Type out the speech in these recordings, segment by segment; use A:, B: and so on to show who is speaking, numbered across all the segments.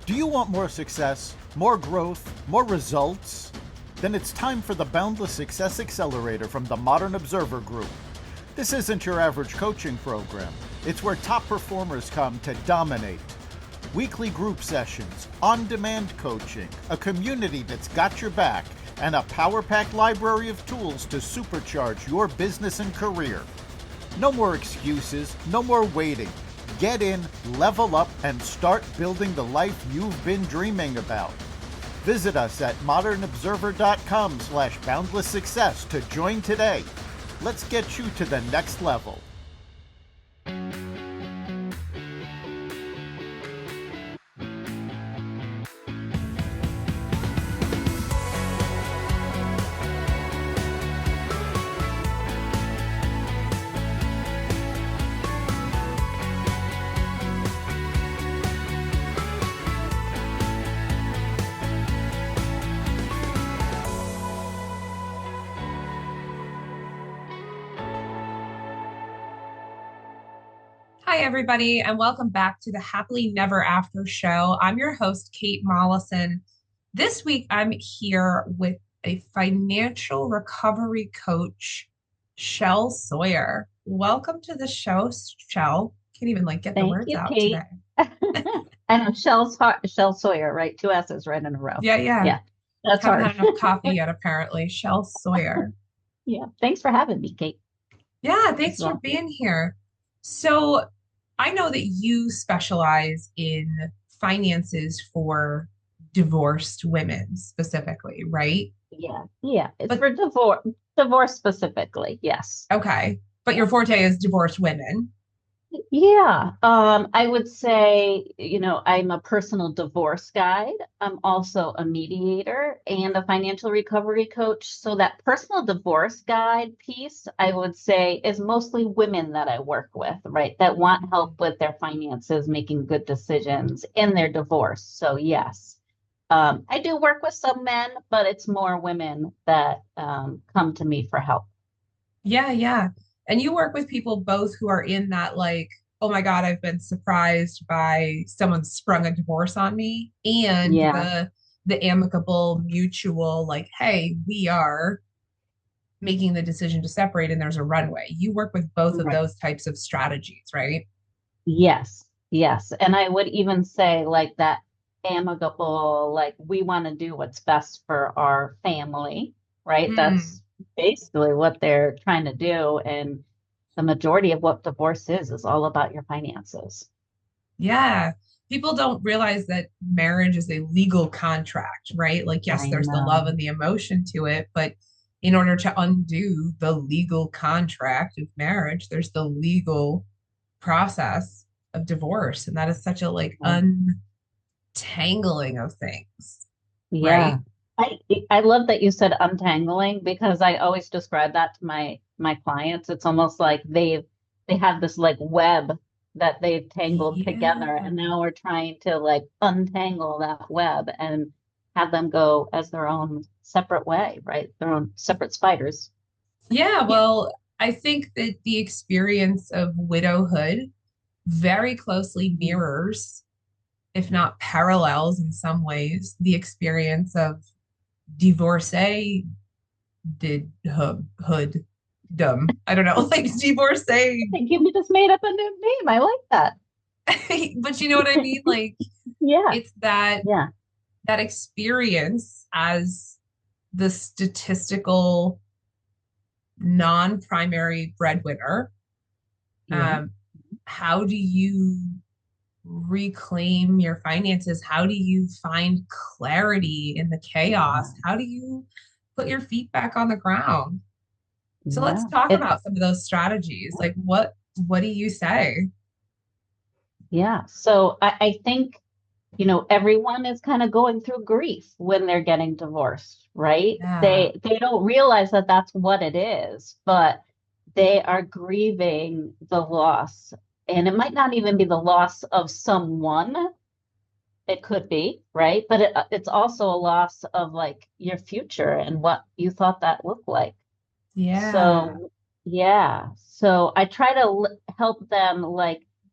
A: Do you want more success, more growth, more results? Then it's time for the Boundless Success Accelerator from the Modern Observer Group. This isn't your average coaching program. It's where top performers come to dominate. Weekly group sessions, on-demand coaching, a community that's got your back, and a power-packed library of tools to supercharge your business and career. No more excuses, no more waiting. Get in, level up, and start building the life you've been dreaming about. Visit us at modernobserver.com/boundlesssuccess to join today. Let's get you to the next level.
B: Hi, everybody, and welcome back to the Happily Never After show. I'm your host, Kate Mollison. This week, I'm here with a financial recovery coach, Shell Sawyer. Welcome to the show, Shell. Can't even get the words out
C: Kate.
B: Today.
C: I know Shell Sawyer, right? Two S's right in a row.
B: Yeah.
C: That's
B: Haven't
C: hard.
B: had enough coffee yet, apparently. Shell Sawyer.
C: Yeah. Thanks for having me, Kate.
B: Yeah, thanks for being here. So I know that you specialize in finances for divorced women specifically, right?
C: Yeah. It's for divorce specifically. Yes.
B: Okay. But your forte is divorced women.
C: Yeah. I would say, I'm a personal divorce guide. I'm also a mediator and a financial recovery coach. So that personal divorce guide piece, I would say, is mostly women that I work with, right? That want help with their finances, making good decisions in their divorce. So yes. I do work with some men, but it's more women that come to me for help.
B: Yeah. And you work with people both who are in that oh my God, I've been surprised by someone sprung a divorce on me, and
C: Yeah.
B: the amicable, mutual, hey, we are making the decision to separate and there's a runway. You work with both of
C: Right.
B: those types of strategies, right?
C: Yes. And I would even say that amicable, we want to do what's best for our family, right?
B: Mm.
C: That's basically what they're trying to do. And the majority of what divorce is all about your finances.
B: Yeah. People don't realize that marriage is a legal contract, right? Yes,
C: I
B: there's the love
C: know.
B: and the emotion to it, but in order to undo the legal contract of marriage, there's the legal process of divorce. And that is such a untangling of things,
C: Yeah.
B: right?
C: I love that you said untangling because I always describe that to my clients. It's almost like they have this web that they've tangled together,
B: Yeah.
C: and now we're trying to untangle that web and have them go as their own separate way, right? Their own separate spiders.
B: Yeah. Well, I think that the experience of widowhood very closely mirrors, if not parallels in some ways, the experience of divorcee did hood dumb. I don't know, divorcee.
C: I think you just made up a new name. I like that.
B: But you know what I mean?
C: Yeah.
B: It's that
C: Yeah.
B: that experience as the statistical non-primary breadwinner.
C: Yeah.
B: How do you reclaim your finances? How do you find clarity in the chaos? How do you put your feet back on the ground? So let's
C: Yeah.
B: talk about some of those strategies. What do you say?
C: Yeah. So I think, everyone is kind of going through grief when they're getting divorced, right?
B: Yeah.
C: They don't realize that that's what it is, but they are grieving the loss. And it might not even be the loss of someone. It could be, right? But it's also a loss of your future and what you thought that looked like.
B: Yeah.
C: So, yeah. So I try to help them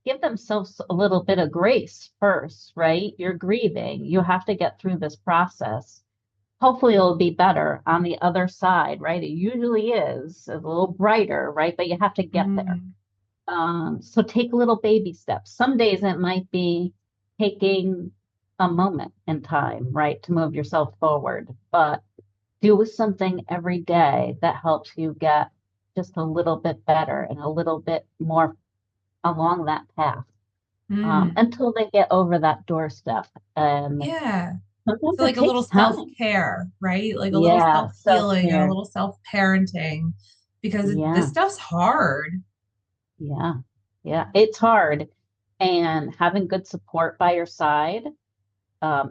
C: give themselves a little bit of grace first, right? You're grieving. You have to get through this process. Hopefully it'll be better on the other side, right? It usually is a little brighter, right? But you have to get there.
B: Mm.
C: So take little baby steps. Some days it might be taking a moment in time, right, to move yourself forward, but do something every day that helps you get just a little bit better and a little bit more along that path,
B: Mm.
C: until they get over that doorstep. And
B: Yeah.
C: sometimes
B: So
C: it
B: like a little
C: takes time.
B: self-care, right? Like a little
C: Yeah,
B: self-healing and a
C: self-care.
B: little self-parenting because this
C: Yeah,
B: stuff's hard.
C: yeah, yeah. It's hard. And having good support by your side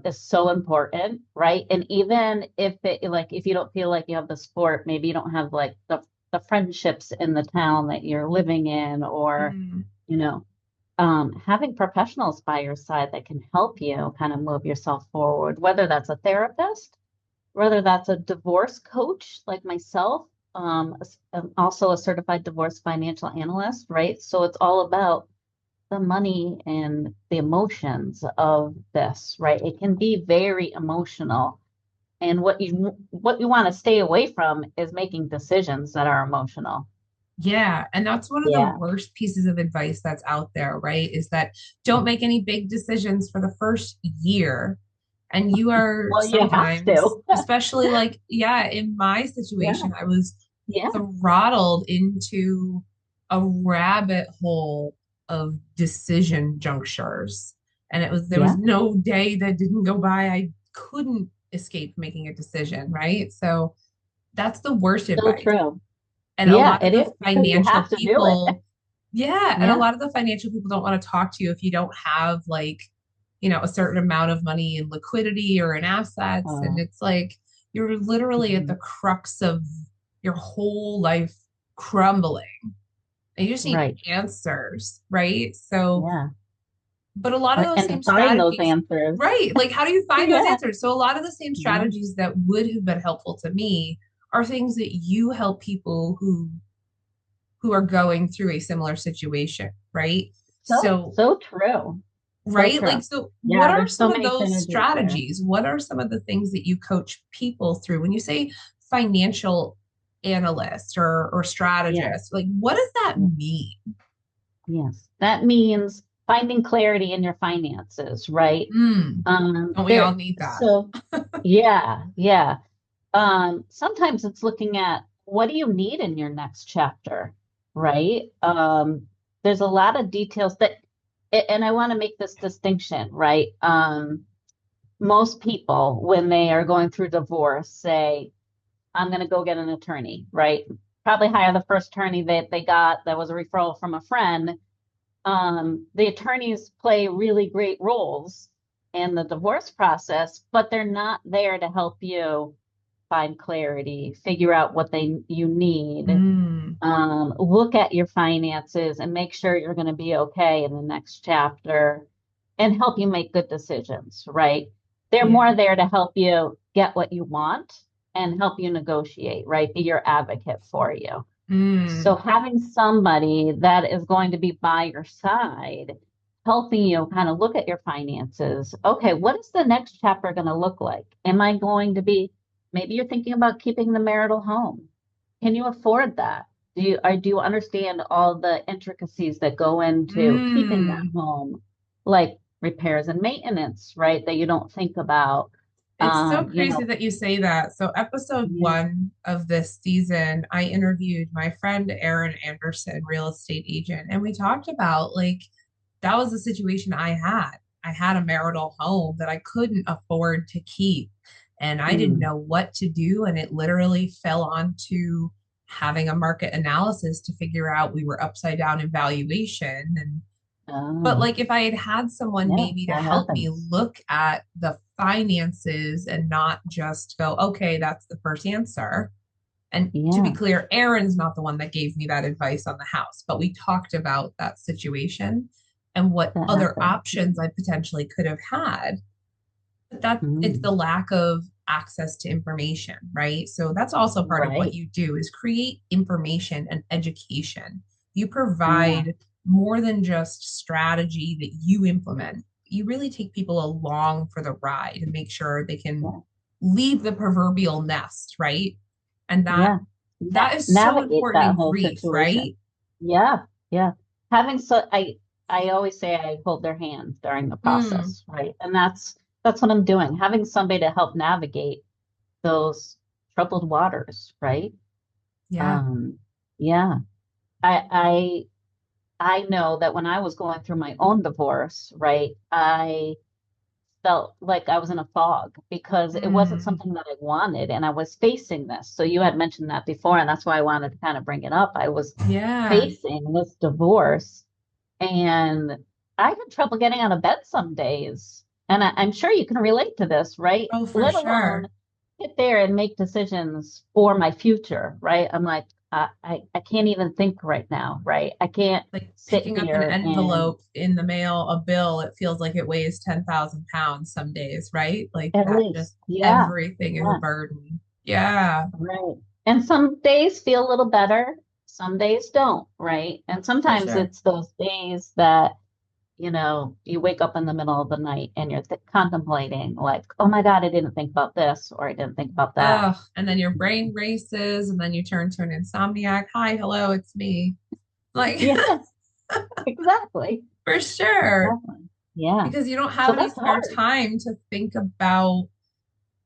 C: is so important, right? And even if it like if you don't feel like you have the support, maybe you don't have like the friendships in the town that you're living in, or
B: Mm.
C: you know, having professionals by your side that can help you kind of move yourself forward, whether that's a therapist, whether that's a divorce coach like myself, I'm also a certified divorce financial analyst, right? So it's all about the money and the emotions of this, right? It can be very emotional. And what you want to stay away from is making decisions that are emotional.
B: Yeah, and that's one of the
C: Yeah.
B: worst pieces of advice that's out there, right? Is that don't make any big decisions for the first year. And you are
C: Well, you have
B: sometimes,
C: to.
B: especially like, yeah, in my
C: Yeah.
B: situation, I was
C: Yeah.
B: throttled into a rabbit hole of decision junctures. And there was
C: Yeah.
B: no day that didn't go by. I couldn't escape making a decision, right? So that's the worst
C: So
B: advice.
C: true.
B: And a
C: Yeah,
B: lot of
C: it
B: the
C: is because you
B: financial
C: have to do it.
B: people, yeah, and a
C: Yeah.
B: lot of the financial people don't want to talk to you if you don't have like, a certain amount of money in liquidity or in assets. And
C: Uh,
B: it's like you're literally at the
C: mhm.
B: crux of your whole life crumbling. And you just need
C: Right.
B: answers, right? So,
C: Yeah.
B: but a lot of
C: Right.
B: those
C: And to
B: same
C: find those
B: strategies,
C: answers.
B: right? Like, how do you find those
C: Yeah.
B: answers? So, a lot of the same
C: Yeah.
B: strategies that would have been helpful to me are things that you help people who are going through a similar situation, right?
C: So,
B: So,
C: so true. So
B: right?
C: true.
B: Like, so what
C: Yeah,
B: are
C: there's so
B: some of
C: many
B: those
C: synergies there.
B: strategies? What are some of the things that you coach people through when you say financial analyst or
C: Yeah.
B: strategist? Like, what does that
C: Yeah.
B: mean?
C: Yes. That means finding clarity in your finances, right?
B: Mm, don't we all
C: There,
B: need that?
C: so yeah, yeah. Sometimes it's looking at what do you need in your next chapter, right? There's a lot of details and I want to make this distinction, right? Most people, when they are going through divorce, say, I'm going to go get an attorney, right? Probably hire the first attorney that they got that was a referral from a friend. The attorneys play really great roles in the divorce process, but they're not there to help you find clarity, figure out what you need,
B: Mm,
C: look at your finances and make sure you're going to be okay in the next chapter and help you make good decisions, right? They're
B: yeah.
C: more there to help you get what you want and help you negotiate, right? Be your advocate for you. So
B: Mm,
C: having somebody that is going to be by your side, helping you kind of look at your finances. Okay, what is the next chapter going to look like? Am I going to be, maybe you're thinking about keeping the marital home. Can you afford that? Do you understand all the intricacies that go into keeping that
B: mm.
C: home, like repairs and maintenance, right? That you don't think about.
B: It's so
C: You
B: crazy
C: know,
B: that you say that. So, episode
C: yeah.
B: one of this season, I interviewed my friend Erin Anderson, real estate agent, and we talked about like that was the situation I had. I had a marital home that I couldn't afford to keep, and I didn't
C: Mm.
B: know what to do. And it literally fell onto having a market analysis to figure out we were upside down in valuation. But
C: Oh,
B: like if I had had someone
C: yeah,
B: maybe to
C: that
B: help me
C: happens.
B: look at the finances and not just go, okay, that's the first answer. And to be
C: Yeah,
B: clear, Aaron's not the one that gave me that advice on the house, but we talked about that situation and what
C: that
B: other
C: happens.
B: options I potentially could have had. But that it's the
C: Mm.
B: lack of access to information, right? So that's also part of what
C: Right.
B: you do is create information and education. You
C: Yeah.
B: provide more than just strategy that you implement. You really take people along for the ride and make sure they can
C: Yeah.
B: leave the proverbial nest, right? And
C: Yeah.
B: that is so
C: Navigate
B: important
C: that
B: in
C: whole
B: grief,
C: situation.
B: right?
C: Yeah. Yeah. Having so I always say I hold their hand during the
B: Mm,
C: process, right? And that's what I'm doing. Having somebody to help navigate those troubled waters, right?
B: yeah.
C: Um, yeah. I I know that when I was going through my own divorce, right, I felt like I was in a fog because it wasn't
B: Mm,
C: something that I wanted and I was facing this. So you had mentioned that before, and that's why I wanted to kind of bring it up. I was
B: yeah.
C: facing this divorce and I had trouble getting out of bed some days. And I'm sure you can relate to this, right?
B: Oh, for
C: Let alone
B: sure.
C: sit there and make decisions for my future, right? I'm like, I can't even think right now, right? I can't
B: Like
C: sit
B: picking up an
C: here and
B: envelope in the mail, a bill, it feels like it weighs 10,000 pounds some days, right? Like
C: at
B: that
C: least,
B: just
C: yeah,
B: everything is a
C: yeah,
B: burden. Yeah,
C: right. And some days feel a little better, some days don't, right? And
B: for
C: sometimes
B: sure.
C: it's those days that you wake up in the middle of the night and you're contemplating, like, oh my God, I didn't think about this, or I didn't think about that.
B: Ugh, and then your brain races, and then you turn to an insomniac. Hi, hello, it's me. Like,
C: Yeah, exactly.
B: for sure.
C: Exactly. Yeah.
B: Because you don't
C: So
B: have any
C: that's
B: spare
C: hard.
B: time to think about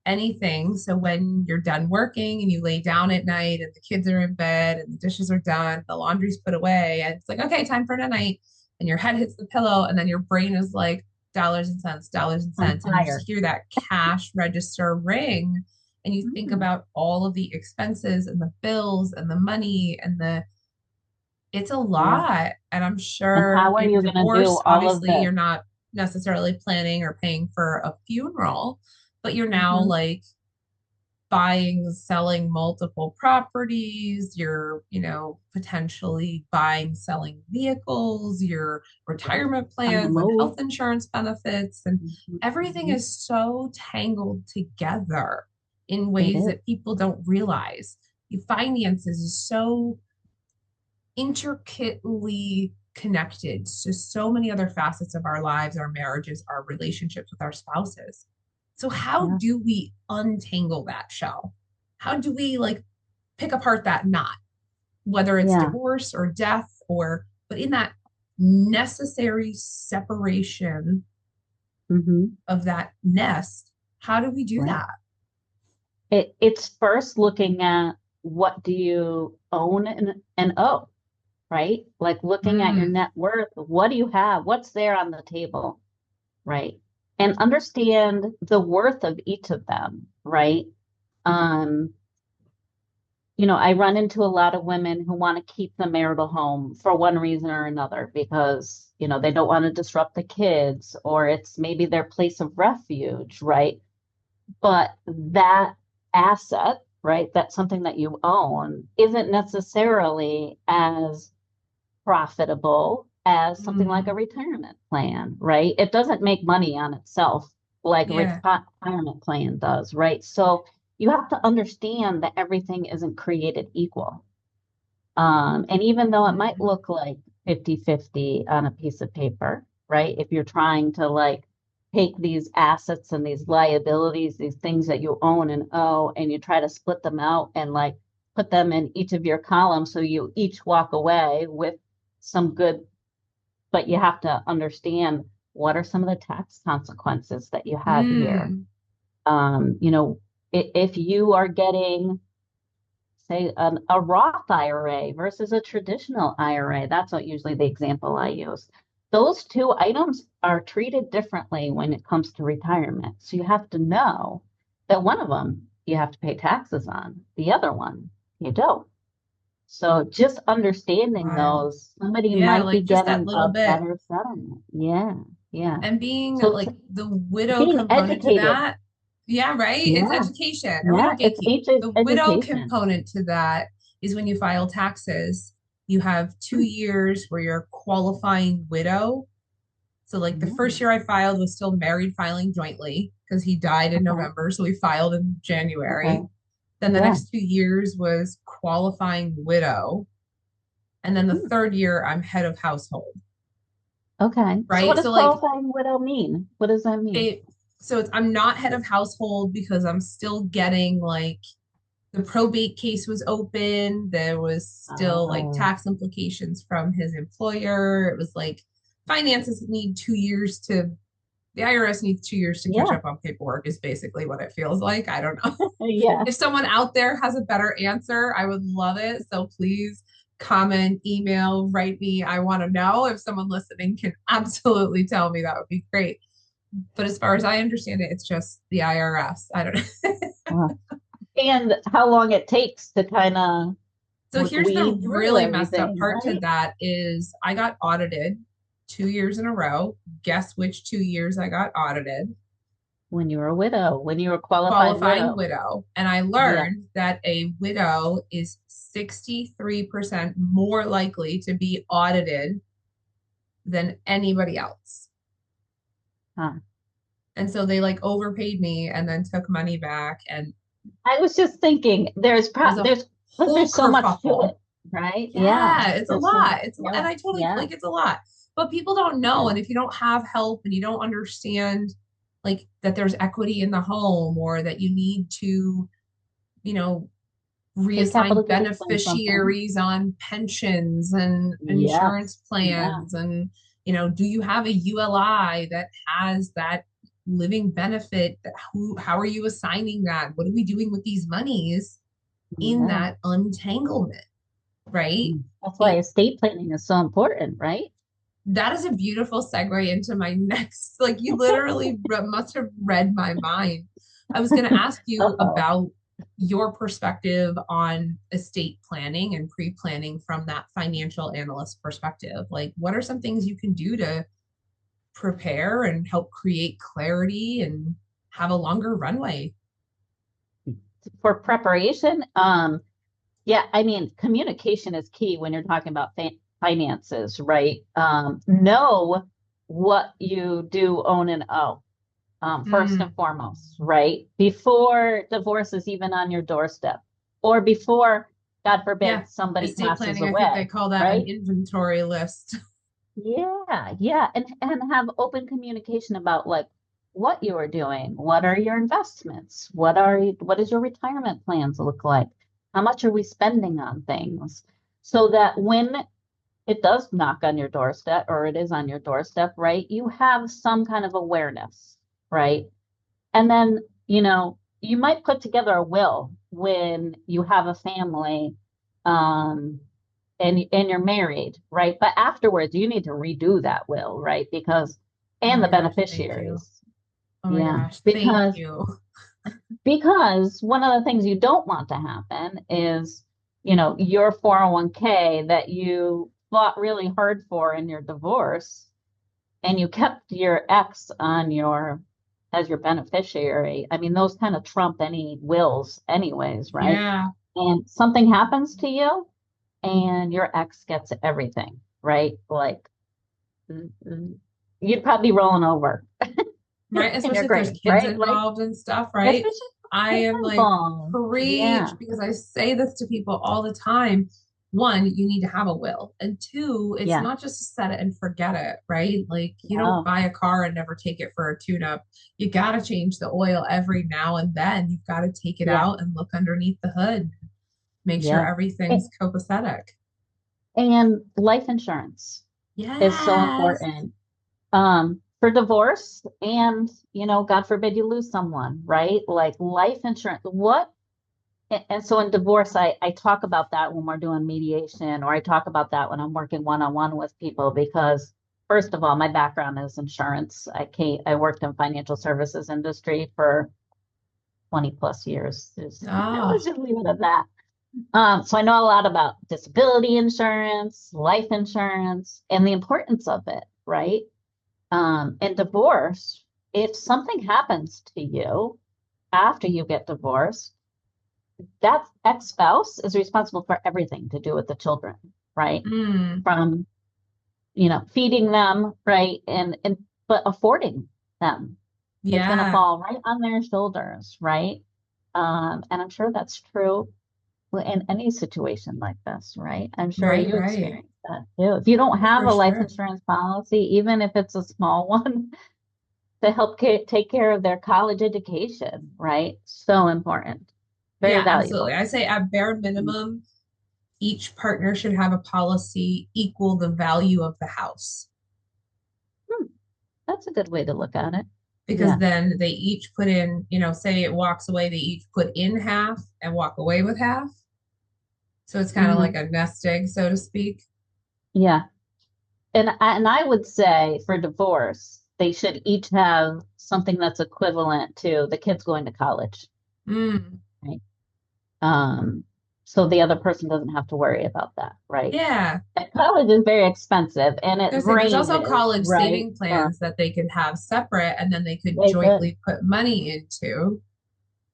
B: anything. So when you're done working and you lay down at night and the kids are in bed and the dishes are done, the laundry's put away, and it's like, okay, time for tonight. And your head hits the pillow, and then your brain is like, dollars and
C: On
B: cents. And you just
C: fire.
B: hear that cash register ring. And you think
C: Mm.
B: about all of the expenses and the bills and the money and it's a
C: Yeah.
B: lot. And I'm
C: And
B: sure
C: how are
B: in
C: you going to do
B: divorce,
C: all of
B: obviously,
C: this?
B: you're not necessarily planning or paying for a funeral, but you're now
C: Hmm.
B: like buying, selling multiple properties, you're, potentially buying, selling vehicles, your
C: Yeah.
B: retirement
C: On the
B: plans and
C: move.
B: health insurance benefits, and
C: Hmm.
B: everything
C: Hmm.
B: is so tangled together in
C: It
B: ways
C: is.
B: that people don't realize. Your finances is so intricately connected to so many other facets of our lives, our marriages, our relationships with our spouses. So how
C: Yeah.
B: do we untangle that shell? How do we like pick apart that knot, whether it's
C: Yeah.
B: divorce or death but in that necessary separation
C: Hmm.
B: of that nest, how do we do
C: Right.
B: that?
C: It's first looking at what do you own and owe, right? Like looking at your
B: Mm,
C: net worth. What do you have? What's there on the table? Right. And understand the worth of each of them, right? Um, I run into a lot of women who want to keep the marital home for one reason or another because, they don't want to disrupt the kids or it's maybe their place of refuge, right? But that asset, right, that's something that you own, isn't necessarily as profitable as something like a
B: mm,
C: retirement plan, right? It doesn't make money on itself like a
B: yeah.
C: retirement plan does, right? So you have to understand that everything isn't created equal. And even though it might
B: Mm,
C: look like 50-50 on a piece of paper, right? If you're trying to like take these assets and these liabilities, these things that you own and owe, and you try to split them out and like put them in each of your columns so you each walk away with some good, but you have to understand what are some of the tax consequences that you have here.
B: mm,
C: If you are getting say a Roth IRA versus a traditional IRA. That's what usually the example I use. Those two items are treated differently when it comes to retirement. So you have to know that one of them you have to pay taxes on, the other one you don't. So just understanding
B: wild.
C: those, somebody
B: Yeah,
C: might be
B: like just that
C: getting
B: little
C: a
B: bit.
C: better settlement. Yeah, yeah.
B: And being
C: So it's
B: like the widow
C: being
B: component to
C: educated.
B: that, yeah, right? It's
C: Yeah,
B: education. And we
C: yeah.
B: don't
C: It's
B: gatekeep. The widow
C: education.
B: component to that is when you file taxes, you have 2 years where you're qualifying widow. So, like the first
C: Mm,
B: year I filed was still married filing jointly because he died in
C: okay,
B: November. So we filed in
C: okay.
B: January. Then the
C: Yeah.
B: next 2 years was qualifying widow. And then the
C: Hmm.
B: third year, I'm head of household,
C: Okay. So what
B: right?
C: does
B: So like
C: qualifying widow mean? What does that mean?
B: it, so it's, I'm not head of household because I'm still getting like the probate case was open. There was still like
C: Oh,
B: tax implications from his employer. It was like finances need 2 years to, the IRS needs 2 years to catch
C: yeah.
B: up on paperwork, is basically what it feels like. I don't know.
C: Yeah.
B: If someone out there has a better answer, I would love it. So please comment, email, write me. I want to know. If someone listening can absolutely tell me, that would be great. But as far as I understand it, it's just the IRS. I don't know.
C: Uh, and how long it takes to kind of
B: So here's the
C: weed through
B: really messed up
C: everything,
B: part to
C: right?
B: that is I got audited 2 years in a row. Guess which 2 years I got audited?
C: When you were a widow, when you were a qualified
B: Qualifying
C: widow.
B: widow. And I
C: Yeah.
B: learned that a widow is 63% more likely to be audited than anybody else.
C: Huh.
B: And so they like overpaid me and then took money back. And
C: I was just thinking
B: it was a
C: there's because
B: whole
C: there's so much to
B: kerfuffle.
C: it, right? Yeah.
B: Yeah, it's a
C: There's so much.
B: lot. And
C: Yeah.
B: I totally
C: Yeah.
B: like it's a lot. But people don't know.
C: Yeah.
B: And if you don't have help and you don't understand like that there's equity in the home or that you need to, you know,
C: Take capital
B: reassign
C: gains on something.
B: beneficiaries on pensions and insurance
C: Yes. Yeah.
B: plans and, do you have a ULI that has that living benefit? How are you assigning that? What are we doing with these monies in
C: Yeah.
B: that untanglement, right?
C: That's why estate planning is so important, right?
B: That is a beautiful segue into my next, like you literally must have read my mind. I was going to ask you
C: Uh-oh.
B: about your perspective on estate planning and pre-planning from that financial analyst perspective. Like, what are some things you can do to prepare and help create clarity and have a longer runway?
C: For preparation, yeah, I mean, communication is key when you're talking about finances, right? Know what you do own and owe, first and
B: Mm,
C: foremost, right? Before divorce is even on your doorstep, or before, God
B: yeah.
C: forbid, somebody
B: Estate
C: passes
B: planning, I think they
C: away,
B: call that an
C: right?
B: inventory list.
C: Yeah, yeah, and have open communication about like what you are doing. What are your investments? What is your retirement plans look like? How much are we spending on things? So that when it does knock on your doorstep or it is on your doorstep, right, you have some kind of awareness, right? And then, you might put together a will when you have a family, um, and you're married, right? But afterwards, you need to redo that will, right?
B: Oh
C: And the
B: my gosh, thank you.
C: beneficiaries.
B: Oh my
C: Yeah,
B: gosh, thank you.
C: because one of the things you don't want to happen is, your 401k that you fought really hard for in your divorce and you kept your ex on your as your beneficiary. I mean, those kind of trump any wills anyways, right?
B: Yeah.
C: And something happens to you and your ex gets everything, right? Like you'd probably be rolling over
B: Right.
C: in your
B: Especially if there's
C: grave,
B: kids
C: right? Like,
B: involved and stuff, right?
C: especially
B: I
C: kids
B: am like,
C: involved.
B: preach
C: Yeah,
B: because I say this to people all the time. One, you need to have a will. And two, it's
C: yeah,
B: not just to set it and forget it, right? Like you don't
C: no,
B: buy a car and never take it for a tune-up. You got to change the oil every now and then. You've got to take it
C: yeah,
B: out and look underneath the hood, make sure
C: yeah.
B: everything's
C: A-
B: copacetic.
C: And life insurance is so
B: Yes.
C: important. For divorce and, God forbid you lose someone, right? Like life insurance. And so in divorce, I talk about that when we're doing mediation, or I talk about that when I'm working one-on-one with people, because first of all, my background is insurance. I worked in financial services industry for 20 plus years. Let's
B: Oh,
C: just leave it at that. So I know a lot about disability insurance, life insurance, and the importance of it, right? And divorce, if something happens to you after you get divorced, that ex-spouse is responsible for everything to do with the children, right?
B: mm,
C: From, feeding them, right? And but affording them. It's going to
B: yeah.
C: fall right on their shoulders, right? And I'm sure that's true. Well, in any situation like this, right? I'm sure
B: Right,
C: you
B: right.
C: experienced that too. If you don't have
B: For
C: a life
B: sure.
C: insurance policy, even if it's a small one, to help take care of their college education, right? So important. Very
B: Yeah, absolutely.
C: valuable.
B: I say at bare minimum, each partner should have a policy equal the value of the house
C: Hmm, that's a good way to look at it.
B: because
C: Yeah.
B: then they each put in, say it walks away, they each put in half and walk away with half. So it's kind of like
C: Hmm.
B: a nest egg, so to speak.
C: Yeah. And I would say for divorce, they should each have something that's equivalent to the kids going to college,
B: Mm,
C: right? Um, so the other person doesn't have to worry about that, right?
B: yeah.
C: And college is very expensive and
B: I
C: it
B: was gonna say there's also
C: ranges,
B: college
C: right?
B: saving plans that they could have separate and then they could
C: They could
B: jointly put money into,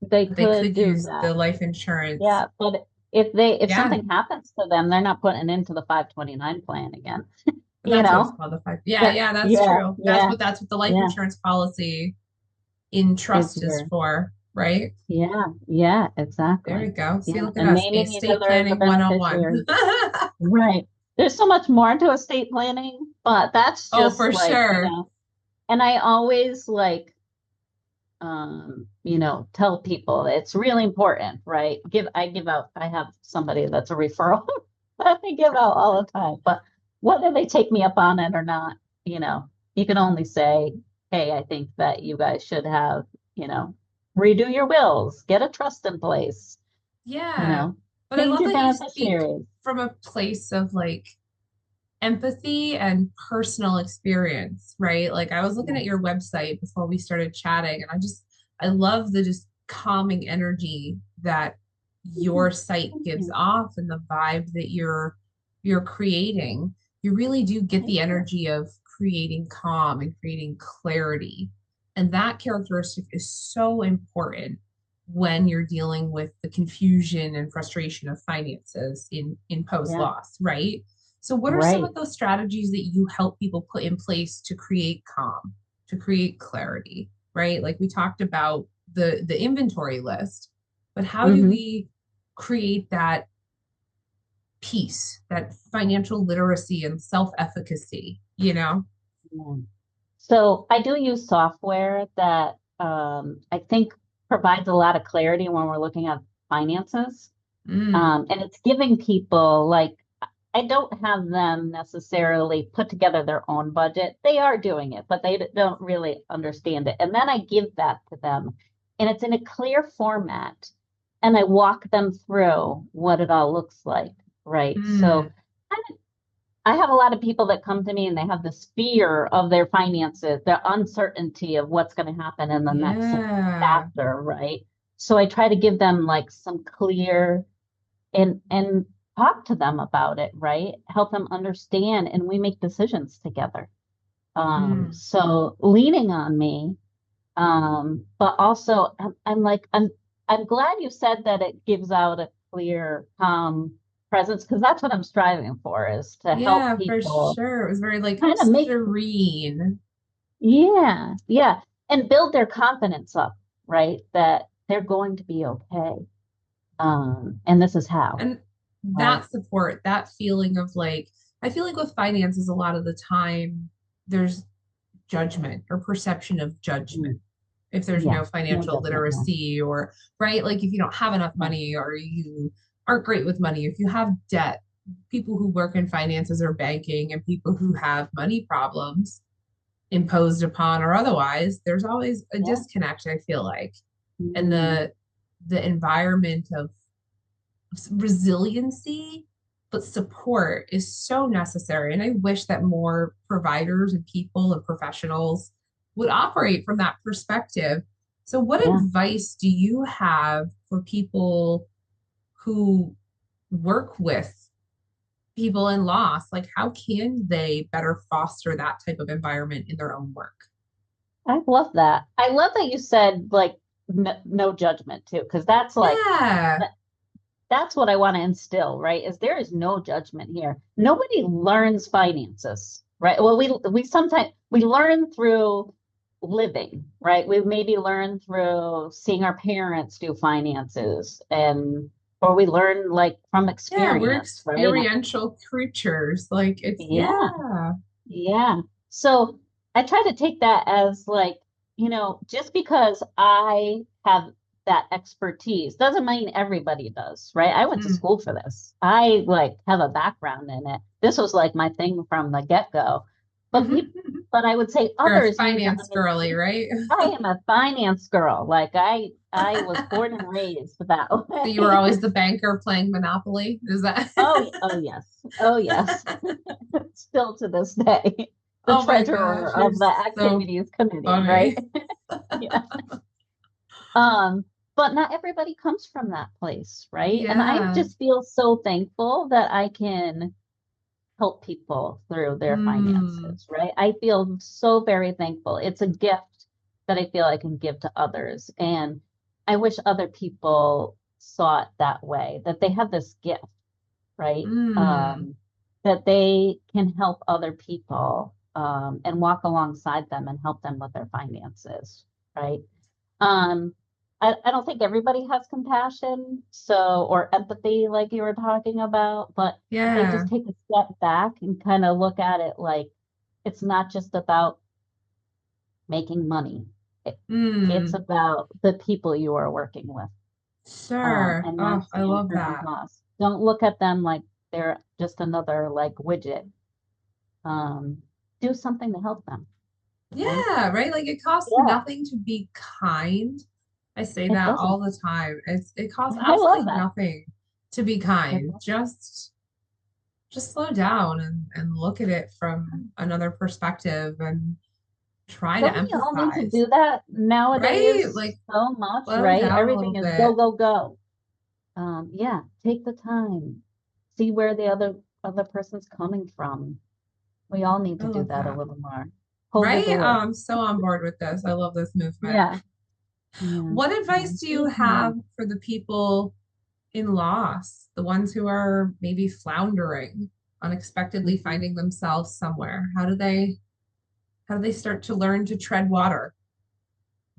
C: they
B: but they
C: could
B: could
C: do
B: use
C: that.
B: the life insurance.
C: Yeah, but if
B: Yeah.
C: something happens to them, they're not putting into the 529 plan again,
B: And
C: you
B: that's what it's
C: know?
B: called, the five. Yeah, yeah, that's
C: Yeah,
B: true.
C: yeah,
B: That's what the life
C: yeah.
B: insurance policy in
C: Is
B: trust is
C: your
B: for, right?
C: Yeah, yeah,
B: There we
C: exactly.
B: go. See,
C: Yeah,
B: look at
C: and
B: us,
C: naming each
B: estate
C: other as the
B: planning 101.
C: beneficiary. Right. There's so much more to estate planning, but that's
B: Oh,
C: just
B: for
C: like,
B: sure.
C: and I always like tell people it's really important, right? I have somebody that's a referral that I give out all the time, but whether they take me up on it or not, you know, you can only say, hey, I think that you guys should have, you know, redo your wills, get a trust in place, you
B: Yeah.
C: know,
B: But I
C: change
B: love
C: your
B: that you speak
C: beneficiaries.
B: from a place of like empathy and personal experience, right? Like I was looking
C: Yeah,
B: at your website before we started chatting, and I love the just calming energy that
C: yeah,
B: your site
C: thank
B: gives
C: you.
B: off and the vibe that you're creating. You really do get
C: Thank
B: the
C: you.
B: energy of creating calm and creating clarity. And that characteristic is so important when you're dealing with the confusion and frustration of finances in post
C: Yeah,
B: loss, right? So, what are some
C: right.
B: of those strategies that you help people put in place to create calm, to create clarity, right? Like we talked about the inventory list, but how do
C: Hmm.
B: we create that peace, that financial literacy and self-efficacy, you know?
C: Yeah. So I do use software that I think provides a lot of clarity when we're looking at finances.
B: Mm,
C: And it's giving people like, I don't have them necessarily put together their own budget. They are doing it, but they don't really understand it. And then I give that to them, and it's in a clear format. And I walk them through what it all looks like, right?
B: mm,
C: I have a lot of people that come to me and they have this fear of their finances, the uncertainty of what's going to happen in the next
B: yeah.
C: chapter, right? So I try to give them like some clear and talk to them about it, right? Help them understand, and we make decisions together.
B: Mm,
C: So leaning on me, but also I'm like I'm glad you said that it gives out a clear, presence because that's what I'm striving for is to help
B: yeah, for
C: people
B: sure. It was very like
C: kind of make,
B: serene.
C: yeah, yeah, and build their confidence up, right? That they're going to be okay. And this is how,
B: And
C: right?
B: that support, that feeling of like, I feel like with finances, a lot of the time, there's judgment or perception of judgment
C: Mm,
B: if there's
C: yeah,
B: no
C: no
B: financial
C: judgment, no.
B: literacy or, right? Like if you don't have enough
C: Yeah,
B: money or you aren't great with money, if you have debt, people who work in finances or banking and people who have money problems imposed upon or otherwise, there's always a
C: yeah.
B: disconnect, I feel like. And
C: Mm,
B: the environment of resiliency, but support is so necessary. And I wish that more providers and people and professionals would operate from that perspective. So, what
C: yeah.
B: advice do you have for people who work with people in loss? Like, how can they better foster that type of environment in their own work?
C: I love that. I love that you said like no judgment too, because that's like
B: Yeah.
C: that, that's what I want to instill, right? Is there is no judgment here. Nobody learns finances, right? Well, we sometimes we learn through living, right? We maybe learn through seeing our parents do finances and or we learn like from
B: Yeah, we're
C: experience, right?
B: experiential creatures. Like it's
C: Yeah,
B: yeah.
C: yeah. So I try to take that as like, just because I have that expertise doesn't mean everybody does, right? I went to
B: Mm.
C: school for this. I like have a background in it. This was like my thing from the get-go. But people, but I would say
B: You're a
C: others need to
B: finance girly,
C: understand.
B: right?
C: I am a finance girl. Like I was born and raised that
B: So you were
C: way.
B: always the banker playing Monopoly? Is that?
C: Oh yes. Oh yes. Still to this day, the
B: Oh my gosh,
C: treasurer
B: you're
C: of the
B: so
C: activities committee, right?
B: funny.
C: Yeah. Um, but not everybody comes from that place, right? And I
B: Yeah.
C: just feel so thankful that I can help people through their
B: Mm.
C: finances, right? I feel so very thankful. It's a gift that I feel I can give to others. And I wish other people saw it that way, that they have this gift, right?
B: Mm.
C: That they can help other people and walk alongside them and help them with their finances, right? Um, I don't think everybody has compassion, so or empathy like you were talking about, but if they
B: Yeah.
C: just take a step back and kind of look at it like it's not just about making money. It, it's
B: Mm.
C: about the people you are working with.
B: Sure.
C: And
B: Oh,
C: that's
B: I
C: the
B: love
C: important
B: that.
C: loss. Don't look at them like they're just another like widget. Um, do something to help them, right?
B: Yeah, right. Like it costs
C: Yeah,
B: nothing to be kind. I say
C: it
B: that
C: doesn't.
B: all the time. It costs
C: I love
B: absolutely
C: that.
B: nothing to be
C: It
B: kind.
C: doesn't.
B: Just slow down and look at it from another perspective and try to
C: Don't we all need to
B: empathize.
C: do that
B: Right?
C: nowadays
B: Like
C: so much,
B: slow
C: right?
B: down a little
C: Everything is go,
B: bit.
C: go, go. Yeah, take the time, see where the other person's coming from. We all need
B: I
C: to do
B: love
C: that a
B: that.
C: little more. Hold the
B: Right? Oh,
C: door.
B: I'm so on board with this. I love this movement.
C: Yeah, yeah,
B: What
C: yeah.
B: advice do you
C: Be
B: have
C: kind.
B: for the people in loss, the ones who are maybe floundering, unexpectedly
C: Mhm.
B: finding themselves somewhere? How do they start to learn to tread water?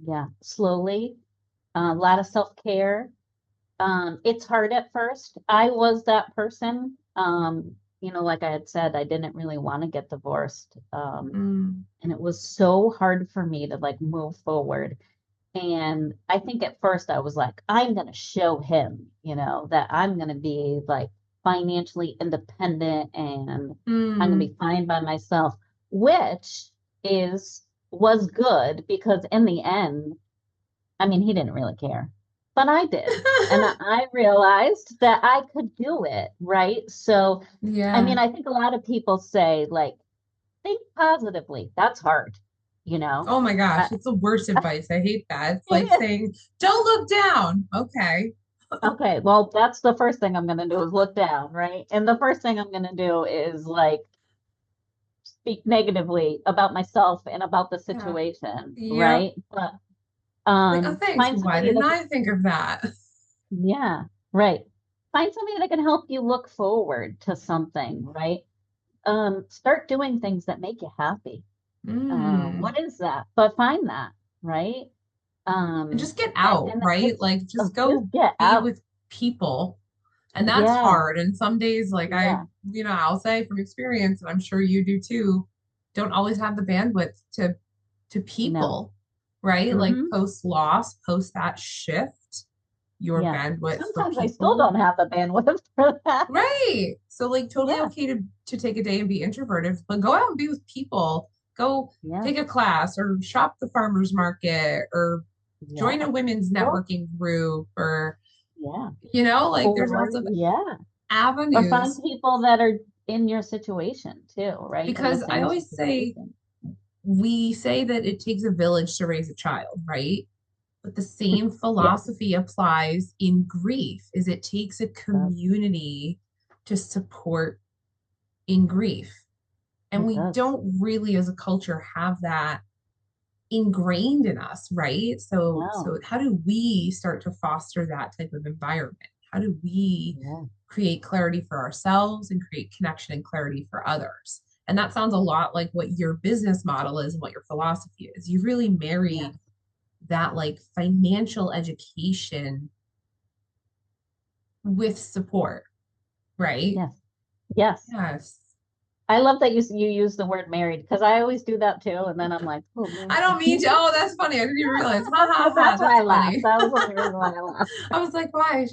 C: Yeah, slowly. A lot of self-care. It's hard at first. I was that person. Like I had said, I didn't really want to get divorced.
B: Mm,
C: And it was so hard for me to like move forward. And I think at first I was like, I'm going to show him, that I'm going to be like financially independent and I'm going to
B: mm.
C: be fine by myself, which is was good because in the end, I mean, he didn't really care, but I did. And I realized that I could do it, right? So, I
B: Yeah.
C: mean, I think a lot of people say, like, think positively. That's hard, you know?
B: Oh my gosh,
C: Uh,
B: it's the worst advice. I hate that. It's like saying, don't look down. Okay.
C: okay, well, that's the first thing I'm going to do is look down, right? And the first thing I'm going to do is like speak negatively about myself and about the
B: Yeah.
C: situation,
B: Yep.
C: right? But
B: Like, oh, thanks.
C: find
B: Why
C: somebody
B: didn't
C: that
B: I think of that?
C: yeah, right. Find somebody that can help you look forward to something, right? Start doing things that make you happy.
B: Mm.
C: What is that? But find that, right?
B: And
C: Um,
B: just get out,
C: and
B: right?
C: it's
B: Like, just
C: just
B: go
C: get
B: be
C: out.
B: with people. And that's
C: Yeah,
B: hard. And some days, like
C: yeah,
B: I'll say from experience, and I'm sure you do too, don't always have the bandwidth to
C: no.
B: people, right? Like
C: Hmm.
B: post loss, post that shift, your
C: Yeah.
B: bandwidth for
C: Sometimes I still
B: people.
C: don't have the bandwidth for that.
B: Right. So like totally
C: Yeah,
B: okay to take a day and be introverted, but go out and be with people. Go
C: yeah,
B: take a class or shop the farmer's market or join
C: yeah.
B: a women's
C: Or
B: networking group or
C: yeah.
B: like there's
C: Or
B: lots of
C: yeah. Or find
B: avenues
C: people that are in your situation too, right? In the
B: because I
C: same
B: always say
C: situation.
B: we say that it takes a village to raise a child, right? But the same
C: Yeah,
B: philosophy applies in grief is it takes a
C: it
B: community to support in grief. And
C: it
B: we
C: does.
B: don't really as a culture have that ingrained in us, right? So
C: No.
B: how do we start to foster that type of environment? How do we
C: Yeah.
B: create clarity for ourselves and create connection and clarity for others? And that sounds a lot like what your business model is and what your philosophy is. You really
C: Yeah.
B: married that like financial education with support, right?
C: Yes. Yes.
B: Yes.
C: I love that you use the word married because I always do that too. And then I'm like, oh,
B: I don't mean to. Oh, that's funny. I didn't even realize. Ha ha ha.
C: that's why I
B: That's
C: laughed.
B: funny.
C: That was the only reason why I laughed.
B: I was like, why?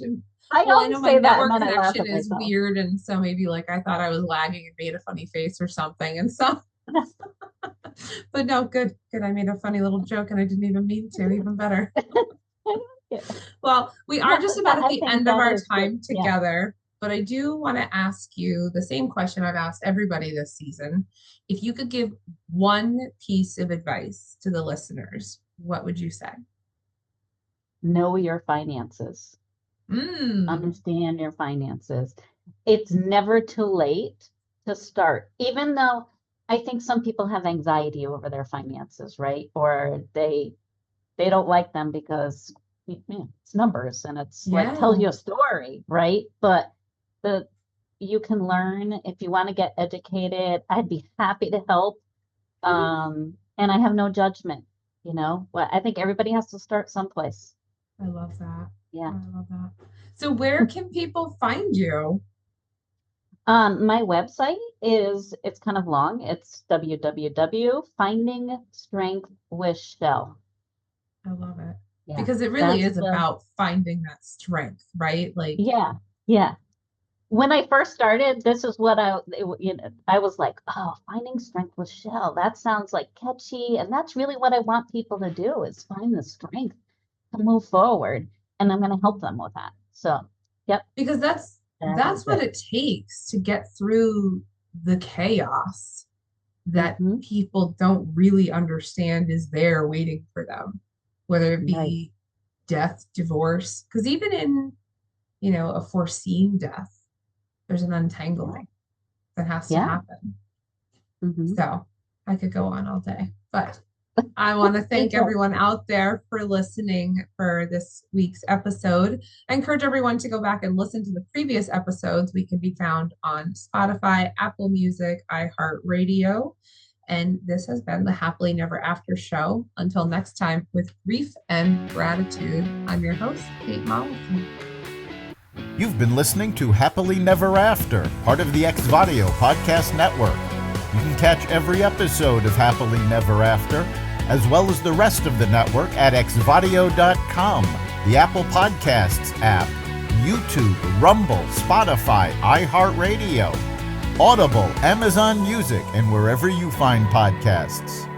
C: I
B: Well, I
C: always
B: know my
C: say that and
B: network
C: then I laugh
B: connection
C: at
B: is
C: myself.
B: weird, and so maybe like I thought I was lagging and made a funny face or something. And so, but no, good. I made a funny little joke and I didn't even mean to. Even better.
C: Yeah.
B: Well, we are just
C: But
B: about at
C: I
B: the
C: think
B: end of
C: that
B: our
C: is good.
B: time
C: Yeah.
B: together, but I do want to ask you the same question I've asked everybody this season. If you could give one piece of advice to the listeners, what would you say?
C: Know your finances.
B: Mm,
C: Understand your finances. It's never too late to start, even though I think some people have anxiety over their finances, right? Or they don't like them because it's numbers and it's like tells
B: yeah.
C: you a story, right? But the you can learn if you want to get educated. I'd be happy to help. And I have no judgment, Well, I think everybody has to start someplace.
B: I love that.
C: Yeah.
B: I love that. So where can people find you?
C: My website it's kind of long. It's www.findingstrengthwithshell.
B: I love it.
C: Yeah,
B: Because it really
C: that's
B: is about finding that strength, right? Like,
C: yeah, yeah. When I first started, this is what I was like, oh, finding strength with Shell. That sounds like catchy, and that's really what I want people to do is find the strength to move forward, and I'm going to help them with that. So, yep,
B: because that's
C: that
B: that's
C: is
B: what
C: it.
B: it takes to get through the chaos that
C: Hmm.
B: people don't really understand is there waiting for them, whether it
C: Right.
B: be death, divorce, because even in, a foreseen death, there's an untangling that has to
C: Yeah.
B: happen.
C: Hmm.
B: So I could go on all day, but I want to
C: Me
B: thank
C: too.
B: everyone out there for listening for this week's episode. I encourage everyone to go back and listen to the previous episodes. We can be found on Spotify, Apple Music, iHeartRadio. And this has been the Happily Never After show. Until next time, with grief and gratitude, I'm your host, Kate Mollison.
A: You've been listening to Happily Never After, part of the X-Vadio podcast network. You can catch every episode of Happily Never After, as well as the rest of the network at xvadio.com, the Apple Podcasts app, YouTube, Rumble, Spotify, iHeartRadio, Audible, Amazon Music, and wherever you find podcasts.